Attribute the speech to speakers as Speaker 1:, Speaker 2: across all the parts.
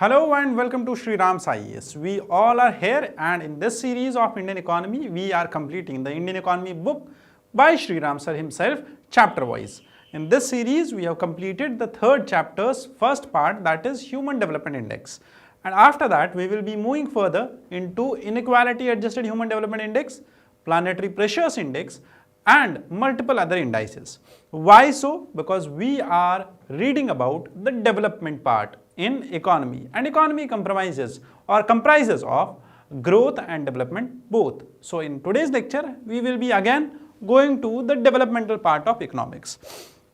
Speaker 1: Hello and welcome to SRIRAM's IAS. We all are here, and in this series of Indian economy, we are completing the Indian economy book by SRIRAM sir himself, chapter wise. In this series, we have completed the third chapter's first part, that is Human Development Index. And after that, we will be moving further into Inequality-adjusted Human Development Index, Planetary Pressures Index, and multiple other indices. Why so? Because we are reading about the development part in economy, and economy comprises of growth and development both. So in today's lecture, we will be again going to the developmental part of economics.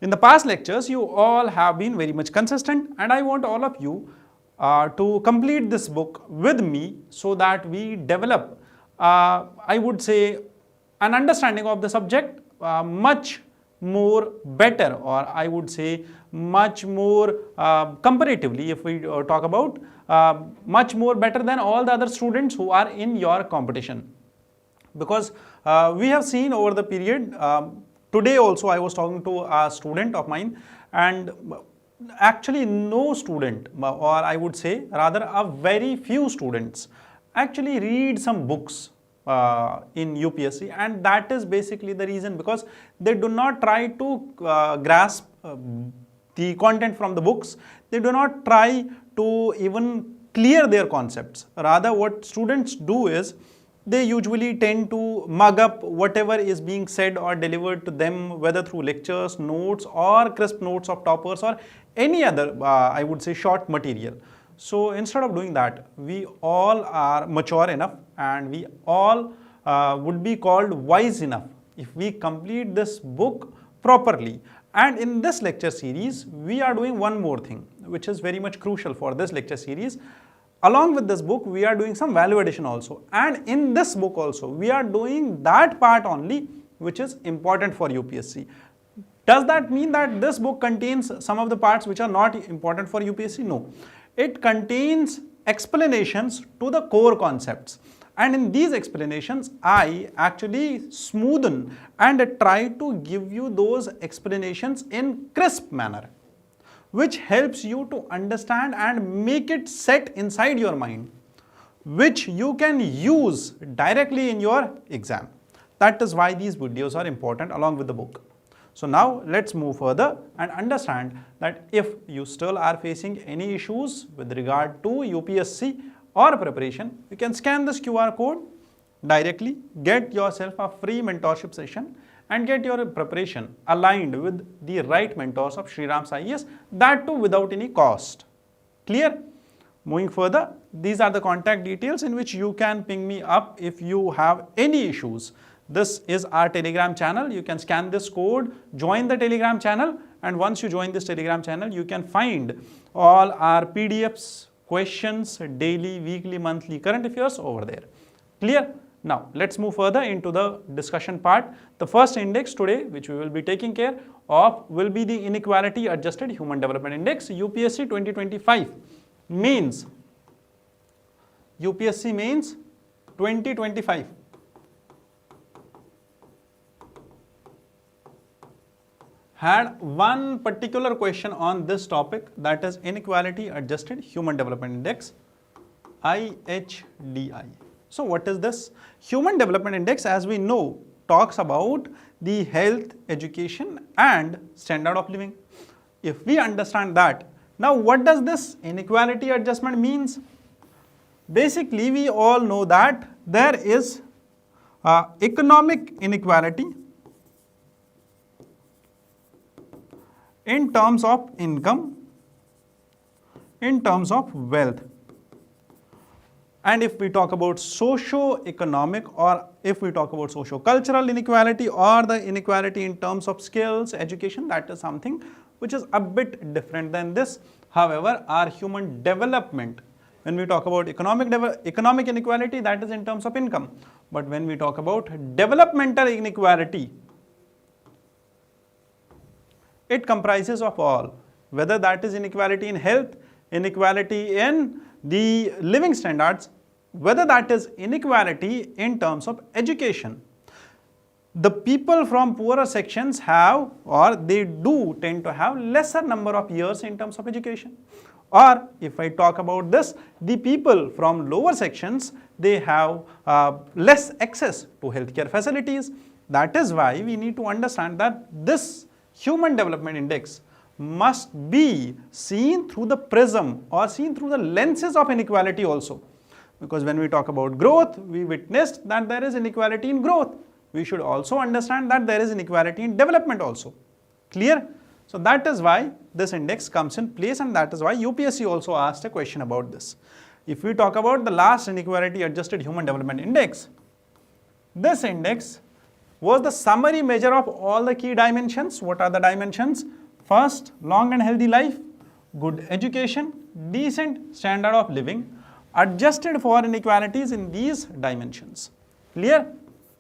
Speaker 1: In the past lectures, you all have been very much consistent, and I want all of you to complete this book with me so that we develop, I would say, an understanding of the subject much more better, or I would say much more comparatively, if we talk about much more better than all the other students who are in your competition. Because we have seen over the period, today also I was talking to a student of mine, and actually no student, or I would say rather a very few students actually read some books in UPSC, and that is basically the reason, because they do not try to grasp the content from the books. They do not try to even clear their concepts. Rather, what students do is they usually tend to mug up whatever is being said or delivered to them, whether through lectures, notes, or crisp notes of toppers, or any other I would say short material. So instead of doing that, we all are mature enough, and we all would be called wise enough if we complete this book properly. And in this lecture series, we are doing one more thing, which is very much crucial for this lecture series. Along with this book, we are doing some value addition also. And in this book also, we are doing that part only which is important for UPSC. Does that mean that this book contains some of the parts which are not important for UPSC? No. It contains explanations to the core concepts, and in these explanations I actually smoothen and try to give you those explanations in crisp manner, which helps you to understand and make it set inside your mind, which you can use directly in your exam. That is why these videos are important along with the book. So now let's move further and understand that if you still are facing any issues with regard to UPSC or preparation, you can scan this QR code directly, get yourself a free mentorship session, and get your preparation aligned with the right mentors of SRIRAM's IAS, that too without any cost. Clear? Moving further, these are the contact details in which you can ping me up if you have any issues. This is our Telegram channel. You can scan this code, join the Telegram channel, and once you join this Telegram channel, you can find all our PDFs, questions, daily, weekly, monthly, current affairs over there. Clear? Now, let's move further into the discussion part. The first index today, which we will be taking care of, will be the Inequality-adjusted Human Development Index, UPSC 2025 Mains. UPSC Mains 2025. Had one particular question on this topic, that is Inequality-adjusted Human Development Index, IHDI. So what is this? Human Development Index, as we know, talks about the health, education, and standard of living. If we understand that, now what does this inequality adjustment means? Basically, we all know that there is economic inequality in terms of income, in terms of wealth. And if we talk about socio-economic, or if we talk about socio-cultural inequality, or the inequality in terms of skills, education, that is something which is a bit different than this. However, our human development, when we talk about economic inequality, that is in terms of income. But when we talk about developmental inequality, it comprises of all, whether that is inequality in health, inequality in the living standards, whether that is inequality in terms of education. The people from poorer sections have, or they do tend to have, lesser number of years in terms of education. Or if I talk about this, the people from lower sections, they have less access to healthcare facilities. That is why we need to understand that this Human Development Index must be seen through the prism or seen through the lenses of inequality also. Because when we talk about growth, we witnessed that there is inequality in growth. We should also understand that there is inequality in development also. Clear? So that is why this index comes in place, and that is why UPSC also asked a question about this. If we talk about the last Inequality-adjusted Human Development Index, this index was the summary measure of all the key dimensions. What are the dimensions? First, long and healthy life, good education, decent standard of living, adjusted for inequalities in these dimensions. Clear?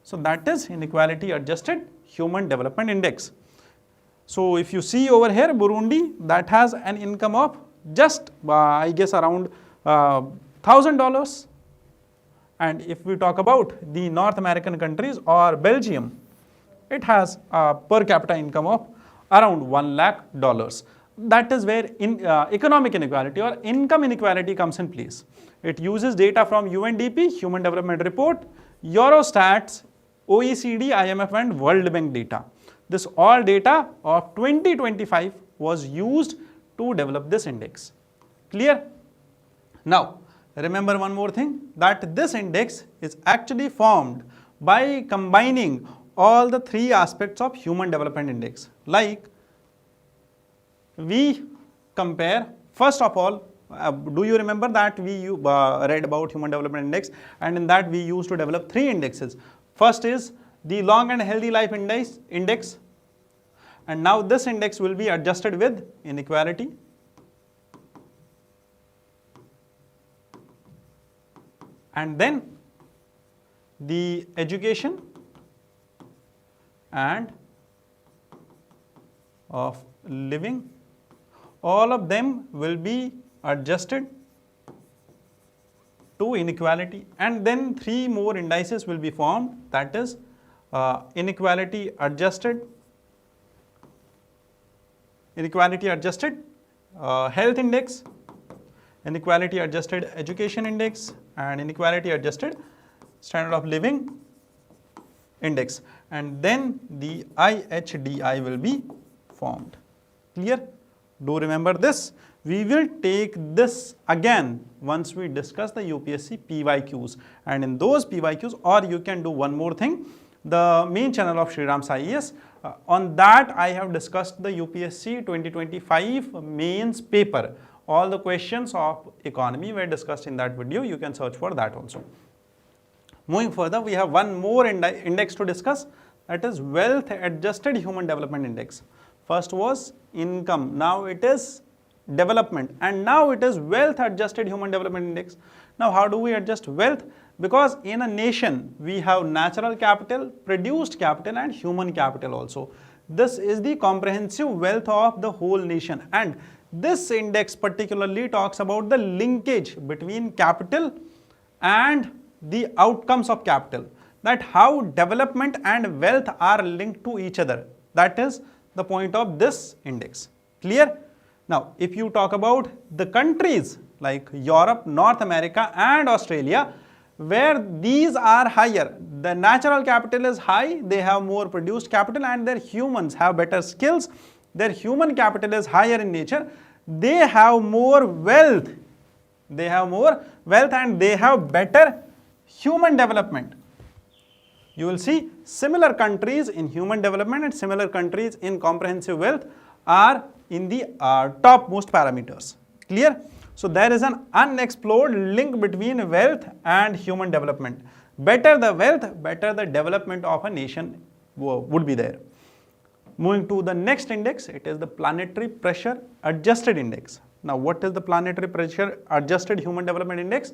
Speaker 1: So that is Inequality-adjusted Human Development Index. So if you see over here, Burundi, that has an income of just I guess around $1,000. And if we talk about the North American countries or Belgium, it has a per capita income of around $1 lakh. That is where economic inequality or income inequality comes in place. It uses data from UNDP, Human Development Report, Eurostats, OECD, IMF and World Bank data. This all data of 2025 was used to develop this index. Clear? Now, remember one more thing, that this index is actually formed by combining all the three aspects of Human Development Index. Like, we compare, first of all, do you remember that we read about Human Development Index, and in that we used to develop three indexes. First is the Long and Healthy Life Index, and now this index will be adjusted with inequality, and then the education and of living. All of them will be adjusted to inequality, and then three more indices will be formed, that is inequality adjusted health index, inequality adjusted education index and inequality adjusted standard of living index, and then the IHDI will be formed. Clear? Do remember this. We will take this again once we discuss the UPSC PYQs, and in those PYQs, or you can do one more thing, the main channel of SRIRAM's IAS, on that I have discussed the UPSC 2025 mains paper. All the questions of economy were discussed in that video. You can search for that also. Moving further, we have one more index to discuss, that is Wealth Adjusted Human Development Index. First was income, now it is development, and now it is Wealth Adjusted Human Development Index. Now how do we adjust wealth? Because in a nation we have natural capital, produced capital and human capital also. This is the comprehensive wealth of the whole nation, and this index particularly talks about the linkage between capital and the outcomes of capital, that how development and wealth are linked to each other. That is the point of this index. Clear? Now, if you talk about the countries like Europe, North America and Australia, where these are higher, the natural capital is high, they have more produced capital and their humans have better skills, their human capital is higher in nature, they have more wealth, and they have better human development. You will see similar countries in human development and similar countries in comprehensive wealth are in the topmost parameters. Clear? So there is an unexplored link between wealth and human development. Better the wealth, better the development of a nation would be there. Moving to the next index, it is the Planetary Pressure Adjusted Index. Now what is the Planetary Pressure Adjusted Human Development Index?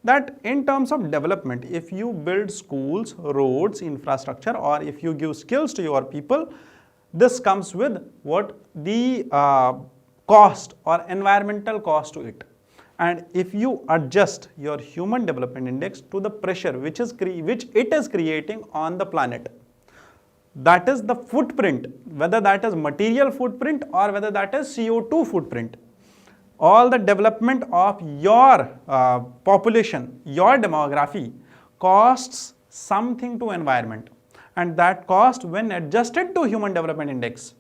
Speaker 1: That in terms of development, if you build schools, roads, infrastructure, or if you give skills to your people, this comes with what the cost or environmental cost to it. And if you adjust your Human Development Index to the pressure which it is creating on the planet, that is the footprint, whether that is material footprint or whether that is CO2 footprint, all the development of your population, your demography costs something to environment, and that cost when adjusted to Human Development Index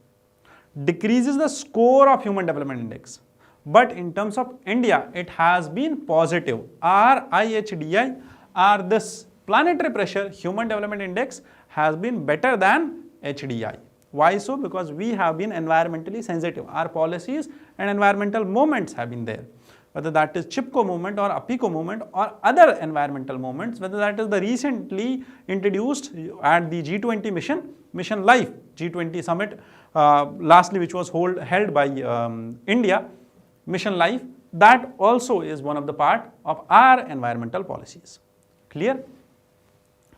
Speaker 1: decreases the score of Human Development Index. But in terms of India, it has been positive. Our IHDI, or this planetary pressure Human Development Index, has been better than HDI. Why so? Because we have been environmentally sensitive. Our policies and environmental movements have been there. Whether that is CHIPCO movement or APICO movement or other environmental movements, whether that is the recently introduced at the G20 Mission Life, G20 summit, lastly which was held by India, Mission Life, that also is one of the part of our environmental policies. Clear?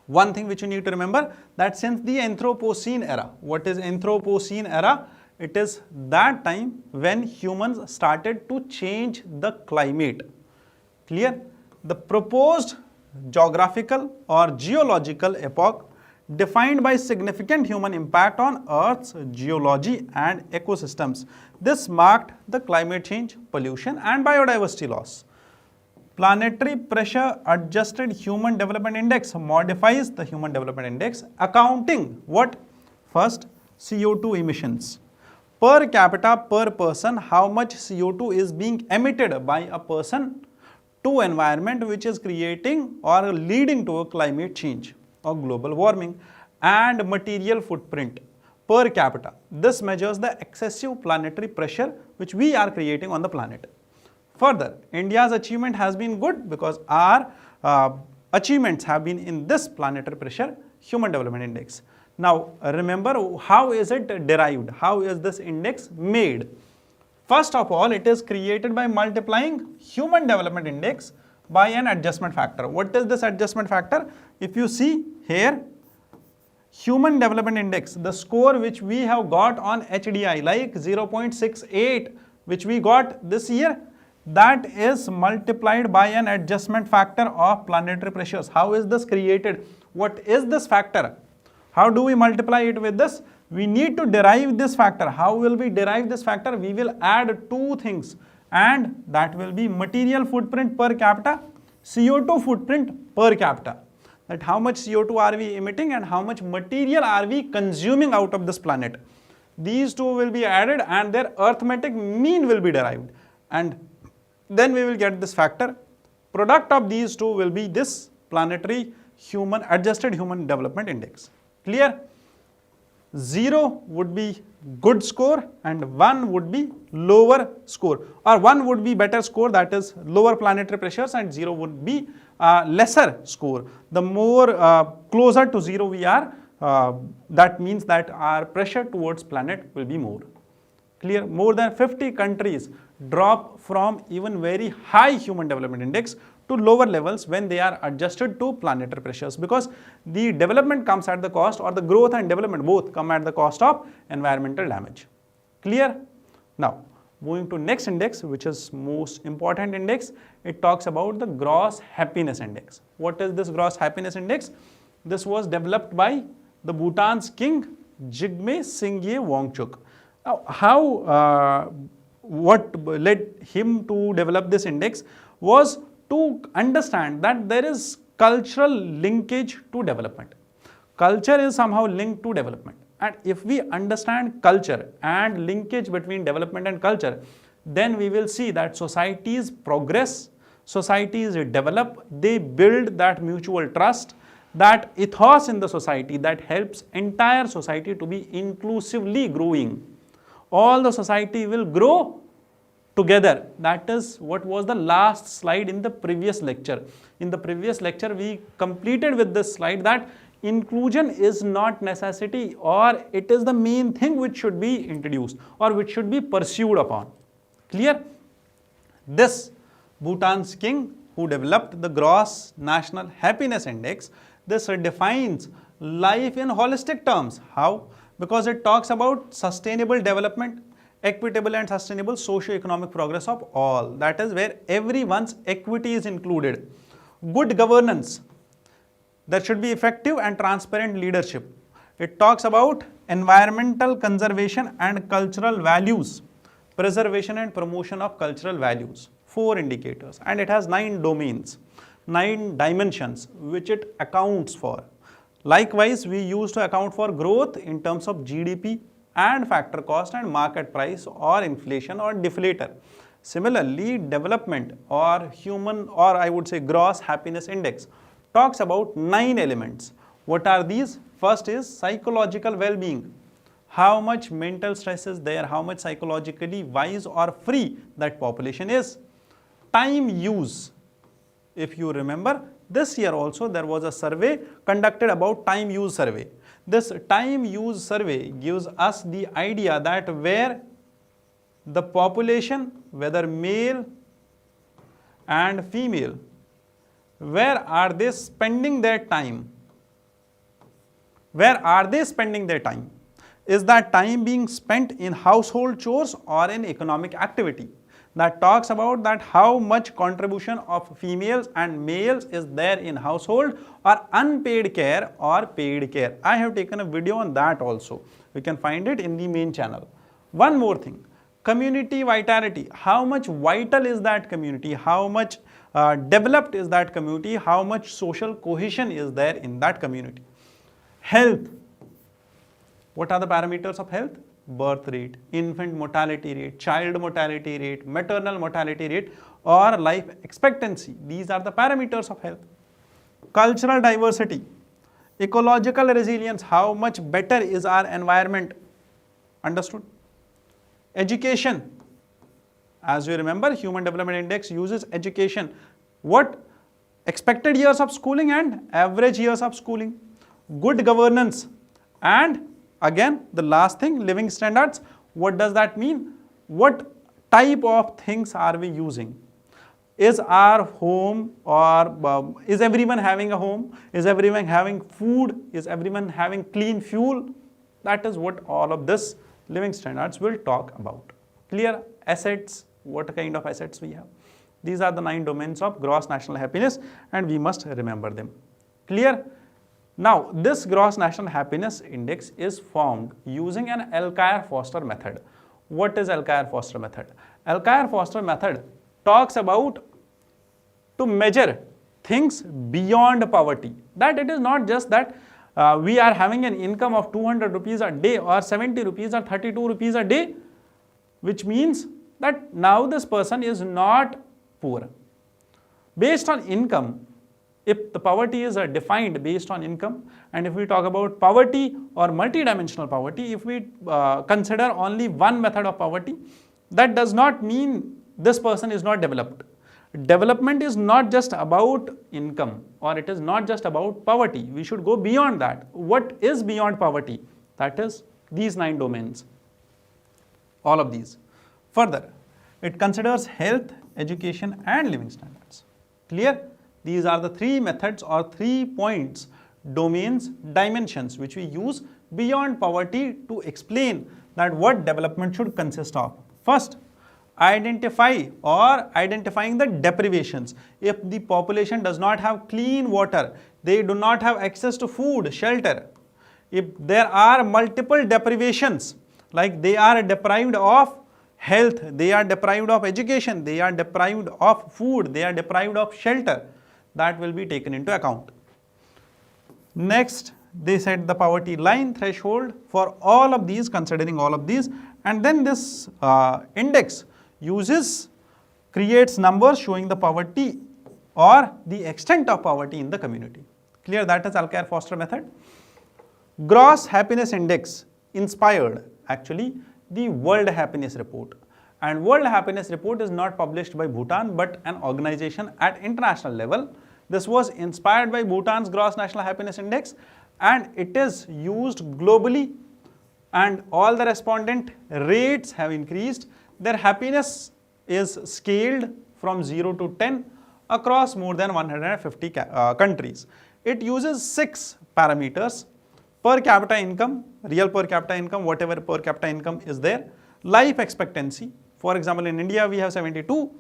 Speaker 1: One thing which you need to remember, that since the Anthropocene era, what is Anthropocene era? It is that time when humans started to change the climate. Clear? The proposed geographical or geological epoch defined by significant human impact on Earth's geology and ecosystems. This marked the climate change, pollution and biodiversity loss. Planetary Pressure Adjusted Human Development Index modifies the Human Development Index, accounting what? First, CO2 emissions. Per capita, per person, how much CO2 is being emitted by a person to environment, which is creating or leading to a climate change or global warming, and material footprint per capita. This measures the excessive planetary pressure which we are creating on the planet. Further, India's achievement has been good because our achievements have been in this planetary pressure Human Development Index. Now, remember, how is it derived? How is this index made? First of all, it is created by multiplying Human Development Index by an adjustment factor. What is this adjustment factor? If you see here, Human Development Index, the score which we have got on HDI, like 0.68, which we got this year, that is multiplied by an adjustment factor of planetary pressures. How is this created? What is this factor? How do we multiply it with this? We need to derive this factor. How will we derive this factor? We will add two things, and that will be material footprint per capita, CO2 footprint per capita. That how much CO2 are we emitting and how much material are we consuming out of this planet. These two will be added and their arithmetic mean will be derived, and then we will get this factor. Product of these two will be this planetary adjusted human development index. Clear? 0 would be good score and 1 would be lower score, or 1 would be better score, that is lower planetary pressures, and 0 would be lesser score. The more closer to 0 we are, that means that our pressure towards planet will be more. Clear? More than 50 countries drop from even very high human development index to lower levels when they are adjusted to planetary pressures, because the development comes at the cost, or the growth and development both come at the cost of environmental damage. Clear? Now, moving to next index, which is most important index, it talks about the gross happiness index. What is this gross happiness index? This was developed by the Bhutan's king Jigme Singye Wangchuk. Now, what led him to develop this index was to understand that there is cultural linkage to development. Culture is somehow linked to development, and if we understand culture and linkage between development and culture, then we will see that societies progress, societies develop, they build that mutual trust, that ethos in the society that helps entire society to be inclusively growing. All the society will grow together. That is what was the last slide in the previous lecture. In the previous lecture, we completed with this slide that inclusion is not necessity, or it is the main thing which should be introduced or which should be pursued upon. Clear? This Bhutan's king who developed the gross national happiness index, this defines life in holistic terms. How? Because it talks about sustainable development, equitable and sustainable socio-economic progress of all. That is where everyone's equity is included. Good governance. There should be effective and transparent leadership. It talks about environmental conservation and cultural values. preservation and promotion of cultural values. 4 indicators, and it has 9 domains, 9 dimensions which it accounts for. Likewise, we used to account for growth in terms of GDP and factor cost and market price or inflation or deflator. Similarly, development or human, or I would say gross happiness index, talks about 9 elements. What are these? First is psychological well-being. How much mental stress is there, how much psychologically wise or free that population is. Time use. If you remember, this year also there was a survey conducted about time use survey. This time use survey gives us the idea that where the population, whether male and female, where are they spending their time? Where are they spending their time? Is that time being spent in household chores or in economic activity? That talks about that how much contribution of females and males is there in household or unpaid care or paid care. I have taken a video on that also. You can find it in the main channel. One more thing, community vitality. How much vital is that community? How much developed is that community? How much social cohesion is there in that community? Health. What are the parameters of health? Birth rate, infant mortality rate, child mortality rate, maternal mortality rate or life expectancy. These are the parameters of health. Cultural diversity, ecological resilience, how much better is our environment? Understood? Education. As you remember, Human Development Index uses education. What? Expected years of schooling and average years of schooling. Good governance, and again the last thing, living standards. What does that mean? What type of things are we using? Is our home, or is everyone having a home? Is everyone having food? Is everyone having clean fuel? That is what all of this living standards will talk about. Clear? Assets, what kind of assets we have. These are the 9 domains of gross national happiness and we must remember them. Clear? Now, this gross national happiness index is formed using an Alkire-Foster method. What is Alkire-Foster method? Alkire-Foster method talks about to measure things beyond poverty. That it is not just that we are having an income of 200 rupees a day or 70 rupees or 32 rupees a day, which means that now this person is not poor. Based on income, if the poverty is defined based on income, and if we talk about poverty or multidimensional poverty, if we consider only one method of poverty, that does not mean this person is not developed. Development is not just about income, or it is not just about poverty. We should go beyond that. What is beyond poverty? That is these 9 domains, all of these. Further, it considers health, education and living standards. Clear? These are the 3 methods or 3 points, domains, dimensions which we use beyond poverty to explain that what development should consist of. First, identifying the deprivations. If the population does not have clean water, they do not have access to food, shelter. If there are multiple deprivations, like they are deprived of health, they are deprived of education, they are deprived of food, they are deprived of shelter, that will be taken into account. Next, they set the poverty line threshold for all of these, considering all of these, and then this index creates numbers showing the poverty or the extent of poverty in the community. Clear? That is Alkire-Foster method. Gross happiness index inspired actually the World Happiness Report, and World Happiness Report is not published by Bhutan but an organization at international level. This was inspired by Bhutan's Gross National Happiness Index and it is used globally, and all the respondent rates have increased. Their happiness is scaled from 0 to 10 across more than 150 countries. It uses 6 parameters: per capita income, real per capita income, whatever per capita income is there, life expectancy. For example, in India we have 72.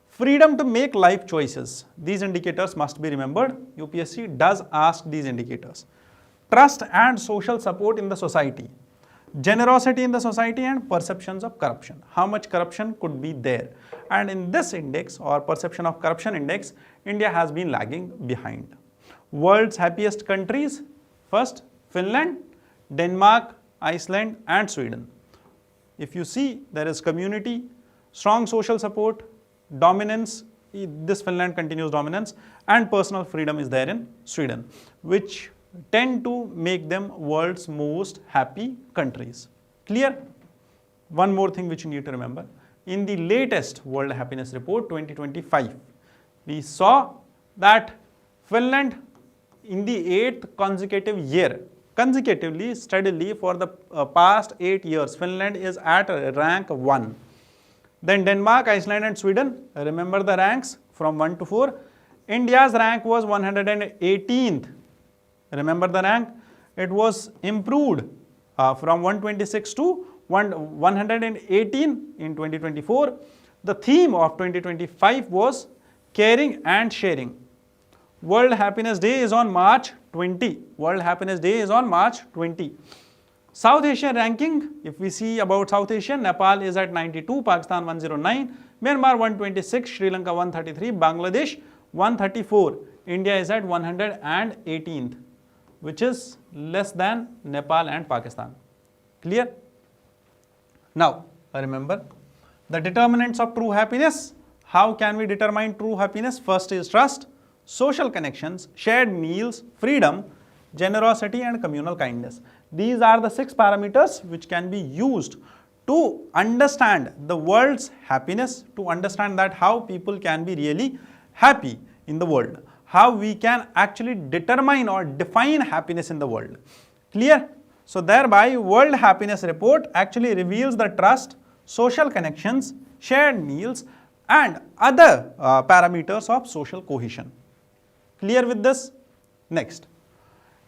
Speaker 1: Freedom to make life choices. These indicators must be remembered. UPSC does ask these indicators. Trust and social support in the society. generosity in the society, and perceptions of corruption. How much corruption could be there? And in this index or perception of corruption index, India has been lagging behind. World's happiest countries: first, Finland, Denmark, Iceland, and Sweden. If you see, there is community, strong social support, dominance, this Finland continues dominance, and personal freedom is there in Sweden, which tend to make them world's most happy countries. Clear? One more thing which you need to remember. In the latest World Happiness Report 2025, we saw that Finland in the 8th consecutive year, consecutively, steadily for the past 8 years, Finland is at rank 1. Then Denmark, Iceland, and Sweden, remember the ranks from 1 to 4. India's rank was 118th. Remember the rank? It was improved from 126 to 118 in 2024. The theme of 2025 was caring and sharing. World Happiness Day is on March 20. World Happiness Day is on March 20. South Asian ranking, if we see about South Asia, Nepal is at 92, Pakistan 109, Myanmar 126, Sri Lanka 133, Bangladesh 134. India is at 118th, which is less than Nepal and Pakistan. Clear? Now, remember the determinants of true happiness. How can we determine true happiness? First is trust, social connections, shared meals, freedom, generosity, and communal kindness. These are the 6 parameters which can be used to understand the world's happiness, to understand that how people can be really happy in the world, how we can actually determine or define happiness in the world. Clear? So thereby, World Happiness Report actually reveals the trust, social connections, shared meals, and other parameters of social cohesion. Clear with this? Next,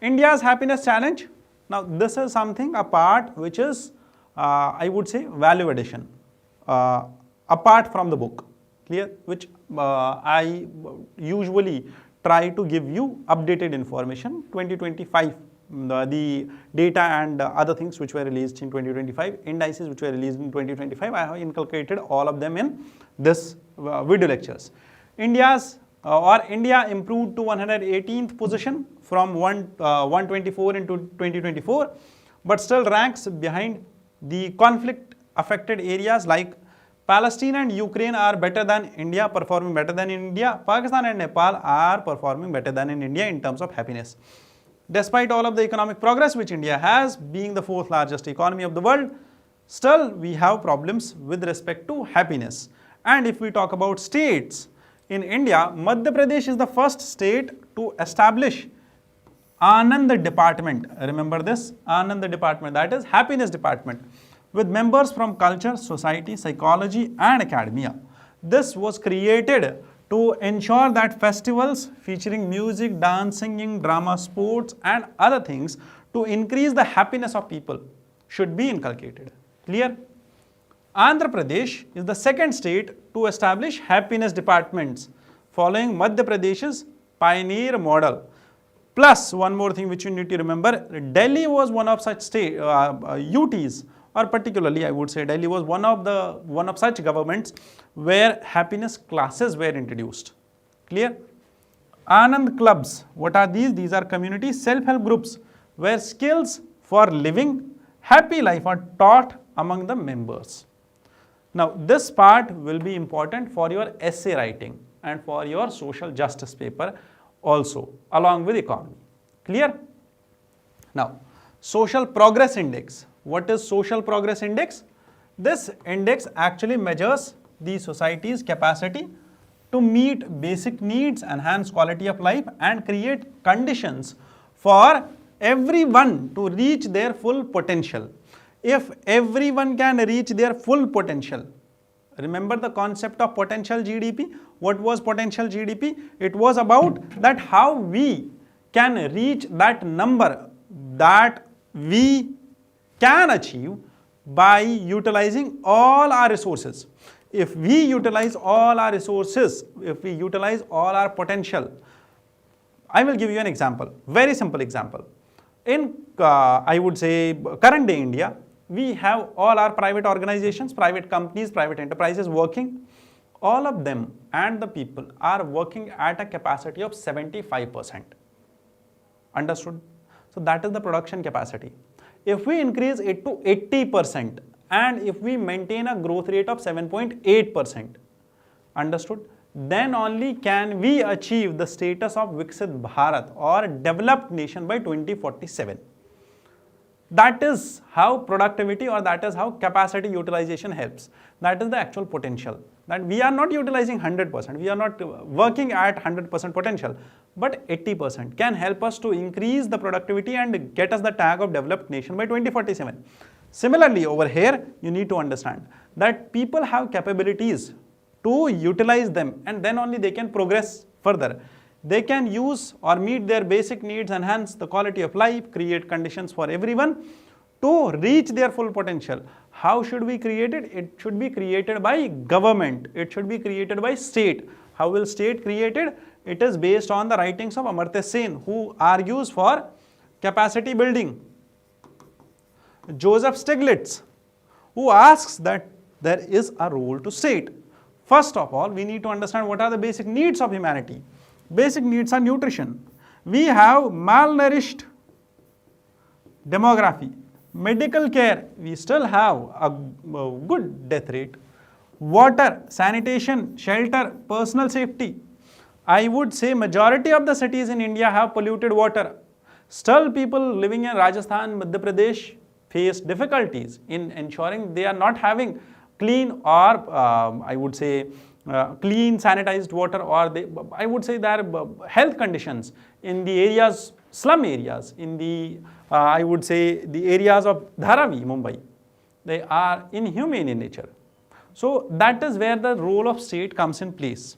Speaker 1: India's happiness challenge. Now, this is something, a part which is, I would say, value addition, apart from the book. Clear? Which I usually try to give you updated information. 2025, the data and other things which were released in 2025, indices which were released in 2025, I have inculcated all of them in this video lectures. India improved to 118th position from 124 in 2024, but still ranks behind the conflict affected areas like Palestine and Ukraine are better than India, performing better than in India. Pakistan and Nepal are performing better than in India in terms of happiness. Despite all of the economic progress which India has, being the 4th largest economy of the world, still we have problems with respect to happiness. And if we talk about states, in India, Madhya Pradesh is the first state to establish Anand Department. Remember this? Anand Department, that is Happiness Department, with members from culture, society, psychology, and academia. This was created to ensure that festivals featuring music, dance, singing, drama, sports, and other things to increase the happiness of people should be inculcated. Clear? Andhra Pradesh is the second state to establish happiness departments, following Madhya Pradesh's pioneer model. Plus, one more thing which you need to remember, Delhi was one of such state UTs, or particularly I would say Delhi was one of such governments where happiness classes were introduced. Clear? Anand clubs, what are these? These are community self-help groups where skills for living happy life are taught among the members. Now, this part will be important for your essay writing and for your social justice paper also, along with economy. Clear? Now, social progress index. What is social progress index? This index actually measures the society's capacity to meet basic needs, enhance quality of life, and create conditions for everyone to reach their full potential. If everyone can reach their full potential, remember the concept of potential GDP. What was potential GDP? It was about that how we can reach that number that we can achieve by utilizing all our resources. If we utilize all our resources, if we utilize all our potential, I will give you an example, very simple example. In I would say current day India, we have all our private organizations, private companies, private enterprises working. All of them and the people are working at a capacity of 75%. Understood? So that is the production capacity. If we increase it to 80% and if we maintain a growth rate of 7.8%, understood? Then only can we achieve the status of Viksit Bharat or developed nation by 2047. That is how productivity or that is how capacity utilization helps. That is the actual potential. That we are not utilizing 100%, we are not working at 100% potential, but 80% can help us to increase the productivity and get us the tag of developed nation by 2047. Similarly, over here, you need to understand that people have capabilities to utilize them and then only they can progress further. They can use or meet their basic needs, enhance the quality of life, create conditions for everyone to reach their full potential. How should we create it? It should be created by government. It should be created by state. How will state create it? It is based on the writings of Amartya Sen, who argues for capacity building. Joseph Stiglitz, who asks that there is a role to state. First of all, we need to understand what are the basic needs of humanity. Basic needs are nutrition. We have malnourished demography. Medical care, we still have a good death rate. Water, sanitation, shelter, personal safety. I would say majority of the cities in India have polluted water. Still people living in Rajasthan, Madhya Pradesh face difficulties in ensuring they are not having clean or I would say clean sanitized water, or I would say their health conditions in the areas, slum areas, in the I would say the areas of Dharavi, Mumbai, they are inhumane in nature. So that is where the role of state comes in place.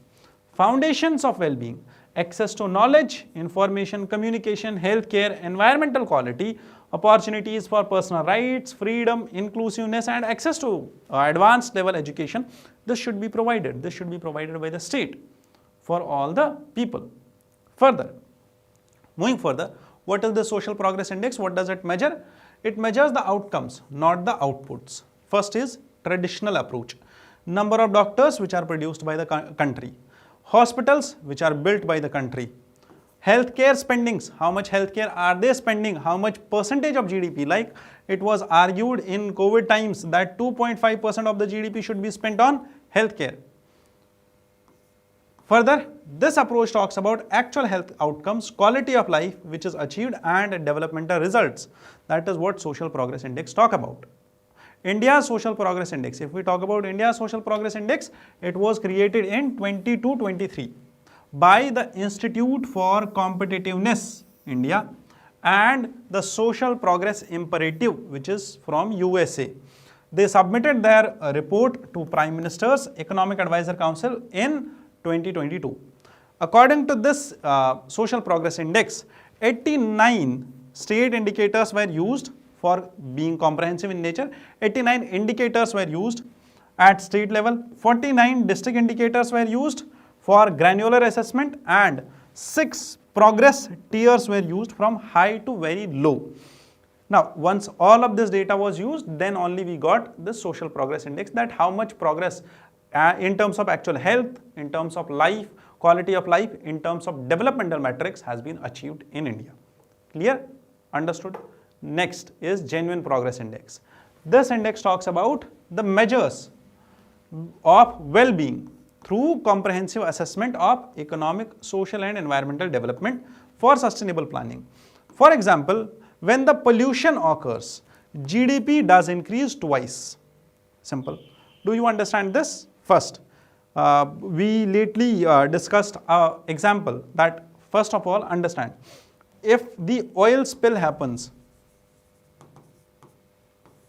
Speaker 1: Foundations of well-being, access to knowledge, information, communication, healthcare, environmental quality, opportunities for personal rights, freedom, inclusiveness and access to advanced level education, this should be provided. This should be provided by the state for all the people. Further, moving further, what is the social progress index? What does it measure? It measures the outcomes, not the outputs. First is traditional approach. Number of doctors which are produced by the country. Hospitals which are built by the country. Healthcare spendings, how much healthcare are they spending, how much percentage of GDP, like it was argued in COVID times that 2.5% of the GDP should be spent on healthcare. Further, this approach talks about actual health outcomes, quality of life which is achieved and developmental results. That is what social progress index talk about. India's social progress index, if we talk about India's social progress index, it was created in 22-23. by the Institute for Competitiveness, India, and the Social Progress Imperative, which is from USA. They submitted their report to Prime Minister's Economic Advisor Council in 2022. According to this Social Progress Index, 89 state indicators were used for being comprehensive in nature. 89 indicators were used at state level, 49 district indicators were used for granular assessment, and 6 progress tiers were used from high to very low. Now, once all of this data was used, then only we got this social progress index, that how much progress in terms of actual health, in terms of life, quality of life, in terms of developmental metrics has been achieved in India. Clear? Understood? Next is genuine progress index. This index talks about the measures of well-being through comprehensive assessment of economic, social and environmental development for sustainable planning. For example, when the pollution occurs, GDP does increase twice. Simple. Do you understand this? First, we lately discussed an example that first of all understand. If the oil spill happens,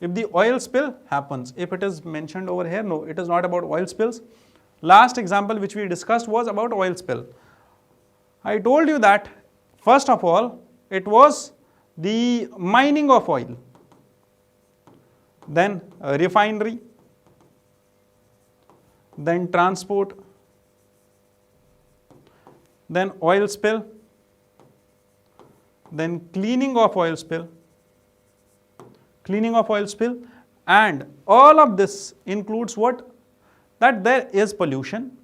Speaker 1: if it is mentioned over here, no, it is not about oil spills. Last example which we discussed was about oil spill. I told you that first of all, it was the mining of oil, then refinery, then transport, then oil spill, then cleaning of oil spill, and all of this includes what? That there is pollution.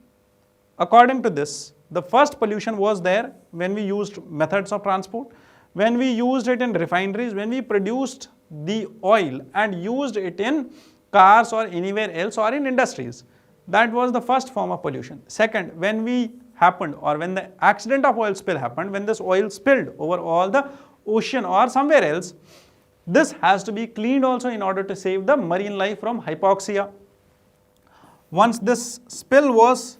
Speaker 1: According to this, the first pollution was there when we used methods of transport, when we used it in refineries, when we produced the oil and used it in cars or anywhere else or in industries. That was the first form of pollution. Second, when we happened or when the accident of oil spill happened, when this oil spilled over all the ocean or somewhere else, this has to be cleaned also in order to save the marine life from hypoxia. Once this spill was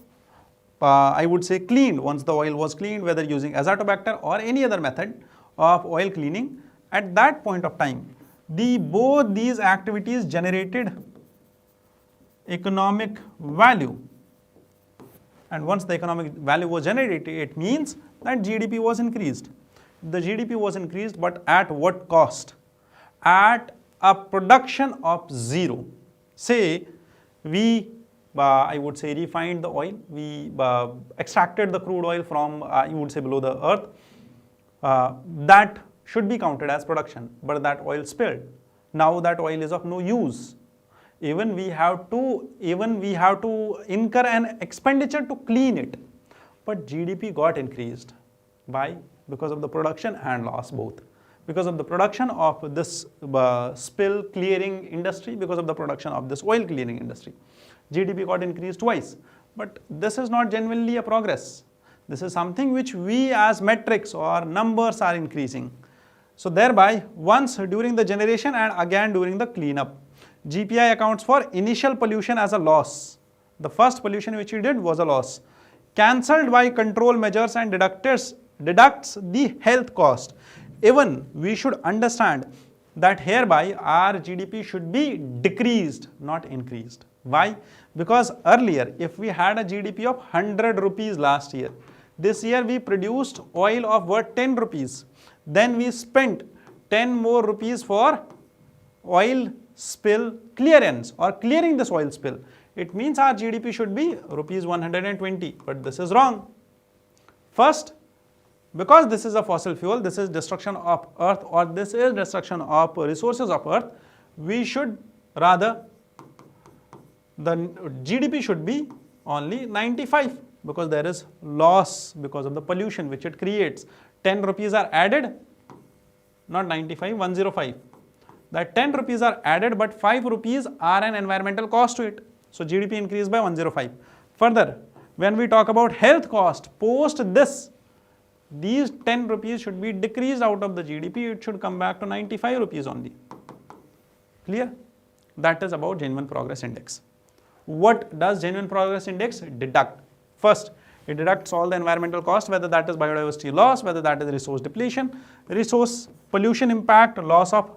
Speaker 1: I would say cleaned, once the oil was cleaned, whether using azotobacter or any other method of oil cleaning, at that point of time, both these activities generated economic value, and once the economic value was generated, it means that GDP was increased. The GDP was increased, but at what cost? At a production of zero. Say we I would say refined the oil, we extracted the crude oil from you would say below the earth, that should be counted as production, but that oil spilled. Now that oil is of no use. Even we have to incur an expenditure to clean it, but GDP got increased. Why? Because of the production and loss both. Because of the production of this spill clearing industry, because of the production of this oil clearing industry, GDP got increased twice. But this is not genuinely a progress. This is something which we as metrics or numbers are increasing. So thereby, once during the generation and again during the cleanup, GPI accounts for initial pollution as a loss. The first pollution which we did was a loss. Cancelled by control measures and deducts the health cost. Even we should understand that hereby our GDP should be decreased, not increased. Why? Because earlier, if we had a GDP of 100 rupees last year, this year we produced oil of worth 10 rupees. Then we spent 10 more rupees for oil spill clearance or clearing this oil spill. It means our GDP should be rupees 120, but this is wrong. First, because this is a fossil fuel, this is destruction of earth or this is destruction of resources of earth, we should rather, the GDP should be only 95 because there is loss because of the pollution which it creates. 10 rupees are added, not 95, 105. That 10 rupees are added, but 5 rupees are an environmental cost to it. So GDP increased by 105. Further, when we talk about health cost, post this, these 10 rupees should be decreased out of the GDP. It should come back to 95 rupees only. Clear? That is about genuine progress index. What does genuine progress index deduct? First, it deducts all the environmental cost, whether that is biodiversity loss, whether that is resource depletion, resource pollution impact, loss of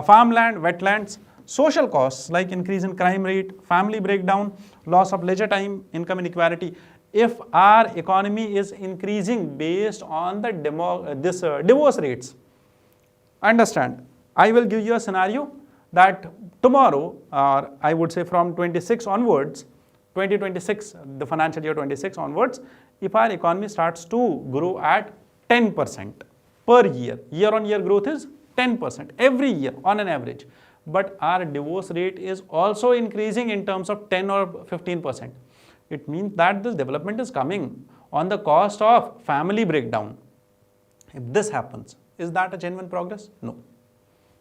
Speaker 1: farmland, wetlands, social costs like increase in crime rate, family breakdown, loss of leisure time, income inequality. If our economy is increasing based on the divorce rates, understand, I will give you a scenario that tomorrow, or I would say from 26 onwards, 2026, the financial year 26 onwards, if our economy starts to grow at 10% per year, year-on-year growth is 10% every year on an average, but our divorce rate is also increasing in terms of 10 or 15%. It means that this development is coming on the cost of family breakdown. If this happens, is that a genuine progress? No.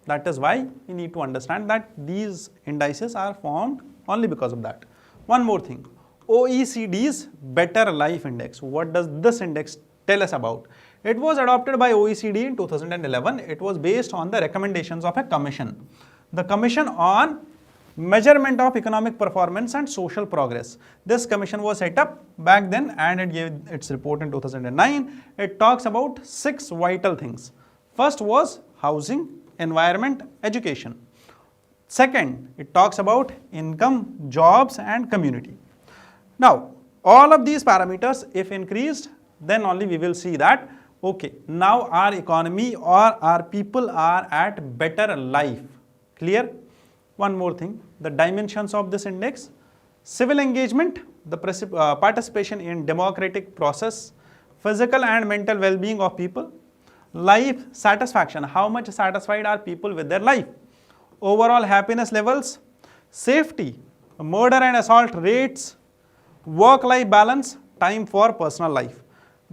Speaker 1: That is why we need to understand that these indices are formed only because of that. One more thing, OECD's Better Life Index. What does this index tell us about? It was adopted by OECD in 2011. It was based on the recommendations of a commission. The Commission on Measurement of Economic Performance and Social Progress. This commission was set up back then and it gave its report in 2009. It talks about 6 vital things. First was housing, environment, education. Second, it talks about income, jobs and community. Now, all of these parameters, if increased, then only we will see that, okay, now our economy or our people are at better life. Clear? One more thing, the dimensions of this index: civil engagement, the participation in democratic process, physical and mental well-being of people, life satisfaction, how much satisfied are people with their life. overall happiness levels, safety, murder and assault rates, work-life balance, time for personal life.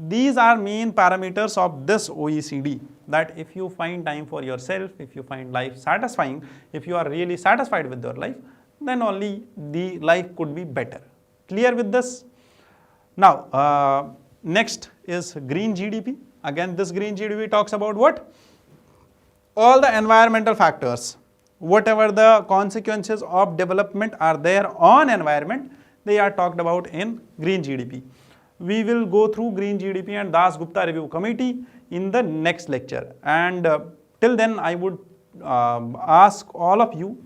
Speaker 1: These are main parameters of this OECD, that if you find time for yourself, if you find life satisfying, if you are really satisfied with your life, then only the life could be better. Clear with this? Now, next is green GDP. Again, this green GDP talks about what? All the environmental factors, whatever the consequences of development are there on environment, they are talked about in green GDP. We will go through green GDP and Das Gupta review committee in the next lecture, and till then I would ask all of you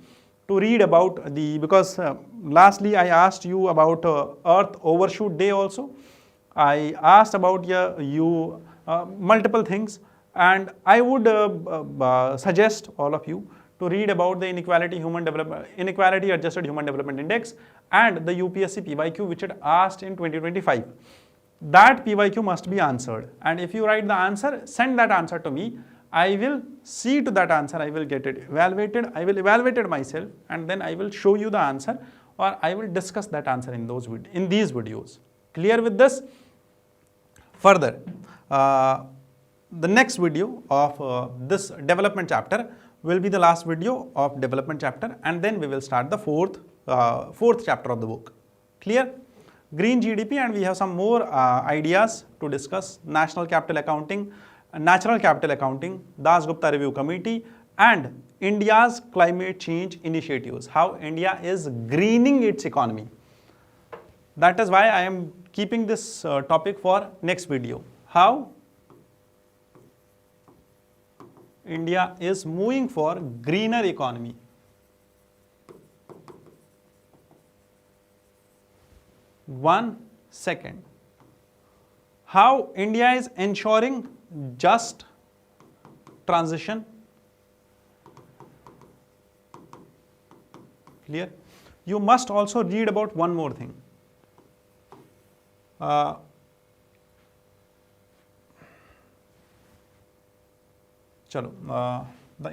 Speaker 1: to read about the, because lastly I asked you about Earth Overshoot Day also. I asked about multiple things, and I would suggest all of you to read about the Inequality-adjusted Human Development Index and the UPSC PYQ which it asked in 2025. That PYQ must be answered, and if you write the answer, send that answer to me. I will see to that answer, I will get it evaluated, I will evaluate it myself, and then I will show you the answer, or I will discuss that answer in these videos. Clear with this? Further, the next video of this development chapter will be the last video of development chapter, and then we will start the fourth chapter of the book. Clear? Green GDP, and we have some more ideas to discuss: national capital accounting, natural capital accounting, Das Gupta review committee, and India's climate change initiatives, how India is greening its economy. That is why I am keeping this topic for next video, how India is moving for greener economy. One second. How India is ensuring just transition. Clear? You must also read about one more thing. The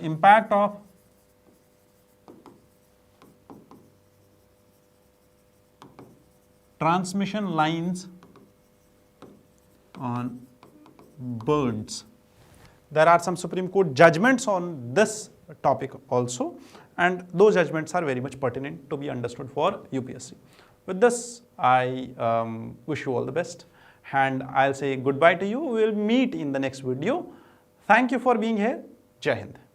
Speaker 1: impact of transmission lines on birds. There are some Supreme Court judgments on this topic also, and those judgments are very much pertinent to be understood for UPSC. With this, I wish you all the best, and I'll say goodbye to you. We will meet in the next video. Thank you for being here. Jai Hind.